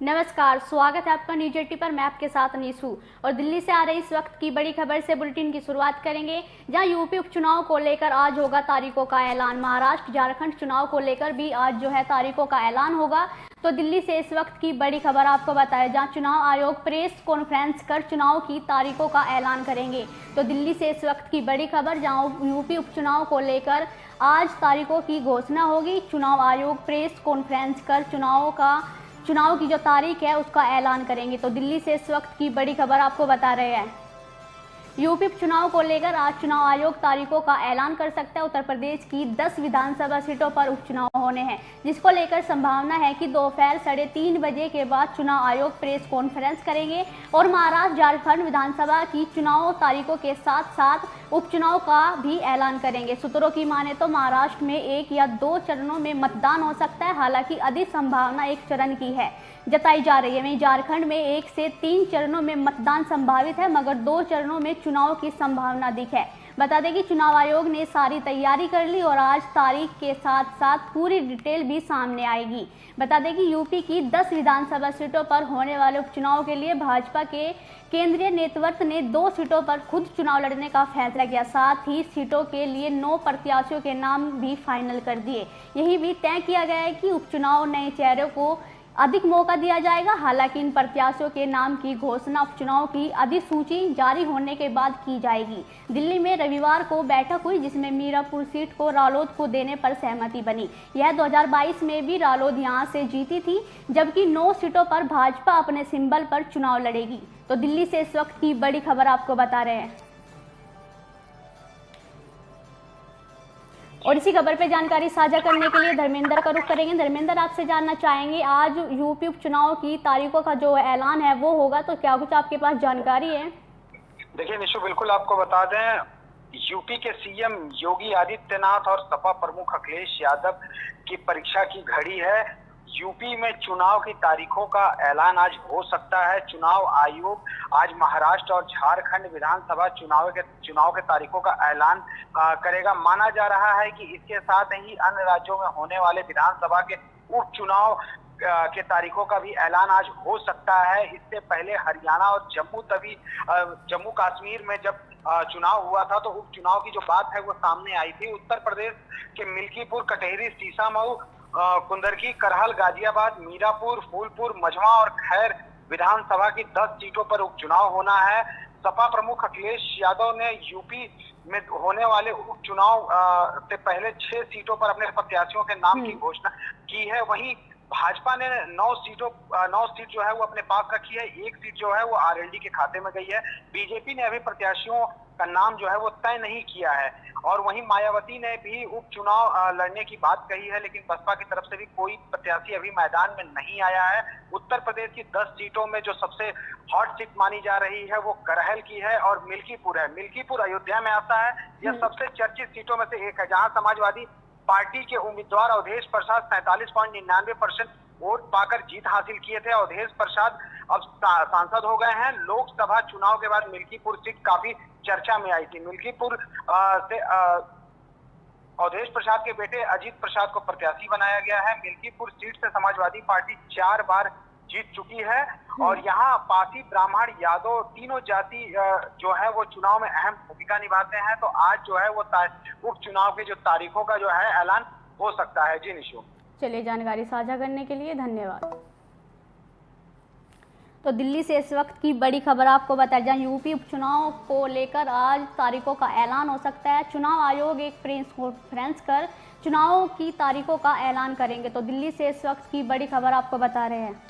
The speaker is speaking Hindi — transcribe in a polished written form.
नमस्कार, स्वागत है आपका न्यूज 80 पर। मैं आपके साथ नीसू और दिल्ली से आ रही इस वक्त की बड़ी खबर से बुलेटिन की शुरुआत करेंगे, जहां यूपी उपचुनाव को लेकर आज होगा तारीखों का ऐलान। महाराष्ट्र झारखंड चुनाव को लेकर भी आज जो है तारीखों का ऐलान होगा। तो दिल्ली से इस वक्त की बड़ी खबर आपको बताएं, जहां चुनाव आयोग प्रेस कॉन्फ्रेंस कर चुनाव की तारीखों का ऐलान करेंगे। तो दिल्ली से इस वक्त की बड़ी खबर, जहां यूपी उपचुनाव को लेकर आज तारीखों की घोषणा होगी। चुनाव आयोग प्रेस कॉन्फ्रेंस कर चुनाव की जो तारीख है उसका ऐलान करेंगे। तो दिल्ली से इस वक्त की बड़ी खबर आपको बता रहे हैं। यूपी चुनाव को लेकर आज चुनाव आयोग तारीखों का ऐलान कर सकता है। उत्तर प्रदेश की 10 विधानसभा सीटों पर उपचुनाव होने हैं, जिसको लेकर संभावना है कि दोपहर 3:30 बजे के बाद चुनाव आयोग प्रेस कॉन्फ्रेंस करेंगे और महाराष्ट्र झारखंड विधानसभा की चुनाव तारीखों के साथ साथ उपचुनाव का भी ऐलान करेंगे। सूत्रों की माने तो महाराष्ट्र में 1 या 2 चरणों में मतदान हो सकता है, हालांकि अधिक संभावना 1 चरण की है जताई जा रही है। वहीं झारखंड में 1 से 3 चरणों में मतदान संभावित है, मगर 2 चरणों में चुनाव की संभावना अधिक है। बता दें कि चुनाव आयोग ने सारी तैयारी कर ली और आज तारीख के साथ साथ पूरी डिटेल भी सामने आएगी। बता दें कि यूपी की 10 विधानसभा सीटों पर होने वाले उपचुनाव के लिए भाजपा के केंद्रीय नेतृत्व ने 2 सीटों पर खुद चुनाव लड़ने का फैसला किया। साथ ही सीटों के लिए 9 प्रत्याशियों के नाम भी फाइनल कर दिए। यही भी तय किया गया है कि उपचुनाव नए चेहरों को अधिक मौका दिया जाएगा। हालांकि इन प्रत्याशियों के नाम की घोषणा उपचुनाव की अधिसूची जारी होने के बाद की जाएगी। दिल्ली में रविवार को बैठक हुई, जिसमें मीरापुर सीट को रालोद को देने पर सहमति बनी। यह 2022 में भी रालोद यहां से जीती थी, जबकि 9 सीटों पर भाजपा अपने सिंबल पर चुनाव लड़ेगी। तो दिल्ली से इस वक्त की बड़ी खबर आपको बता रहे हैं और इसी खबर पे जानकारी साझा करने के लिए धर्मेंद्र का रुख करेंगे। धर्मेंद्र, आपसे जानना चाहेंगे, आज यूपी उपचुनाव की तारीखों का जो ऐलान है वो होगा, तो क्या कुछ आपके पास जानकारी है? देखिए निशु, बिल्कुल आपको बता दें, यूपी के सीएम योगी आदित्यनाथ और सपा प्रमुख अखिलेश यादव की परीक्षा की घड़ी है। यूपी में चुनाव की तारीखों का ऐलान आज हो सकता है। चुनाव आयोग आज महाराष्ट्र और झारखंड विधानसभा चुनाव के तारीखों का ऐलान करेगा। माना जा रहा है कि इसके साथ ही अन्य राज्यों में होने वाले विधानसभा के उपचुनाव के तारीखों का भी ऐलान आज हो सकता है। इससे पहले हरियाणा और जम्मू कश्मीर में जब चुनाव हुआ था तो उपचुनाव की जो बात है वो सामने आई थी। उत्तर प्रदेश के मिल्कीपुर, कटेहरी, सीसामऊ, कुंदरकी, करहल, गाजियाबाद, मीरापुर, फूलपुर, मझवा और खैर विधानसभा की 10 सीटों पर उपचुनाव होना है। सपा प्रमुख अखिलेश यादव ने यूपी में होने वाले उपचुनाव से पहले 6 सीटों पर अपने प्रत्याशियों के नाम की घोषणा की है। वहीं भाजपा ने 9 सीट जो है वो अपने पास रखी है। 1 सीट जो है वो आरएलडी के खाते में गई है। बीजेपी ने अभी प्रत्याशियों का नाम जो है वो तय नहीं किया है और वहीं मायावती ने भी उपचुनाव लड़ने की बात कही है, लेकिन बसपा की तरफ से भी कोई प्रत्याशी अभी मैदान में नहीं आया है। उत्तर प्रदेश की 10 सीटों में जो सबसे हॉट सीट मानी जा रही है वो करहल की है और मिल्कीपुर है। मिल्कीपुर अयोध्या में आता है। यह सबसे चर्चित सीटों में से एक है, जहां समाजवादी पार्टी के उम्मीदवार अवधेश प्रसाद 47.99% वोट पाकर जीत हासिल किए थे। अवधेश प्रसाद अब सांसद हो गए हैं। लोकसभा चुनाव के बाद मिल्कीपुर सीट काफी चर्चा में आई थी। मिल्कीपुर से अवधेश प्रसाद के बेटे अजीत प्रसाद को प्रत्याशी बनाया गया है। मिल्कीपुर सीट से समाजवादी पार्टी 4 बार जीत चुकी है और यहाँ पासी, ब्राह्मण, यादव तीनों जाति जो है वो चुनाव में अहम भूमिका निभाते हैं। तो आज जो है वो उपचुनाव की जो तारीखों का जो है ऐलान हो सकता है। जी निशु, चलिए, जानकारी साझा करने के लिए धन्यवाद। तो दिल्ली से इस वक्त की बड़ी खबर आपको बताया, जहां यूपी उपचुनाव को लेकर आज तारीखों का ऐलान हो सकता है। चुनाव आयोग एक प्रेस कॉन्फ्रेंस कर चुनाव की तारीखों का ऐलान करेंगे। तो दिल्ली से इस वक्त की बड़ी खबर आपको बता रहे हैं।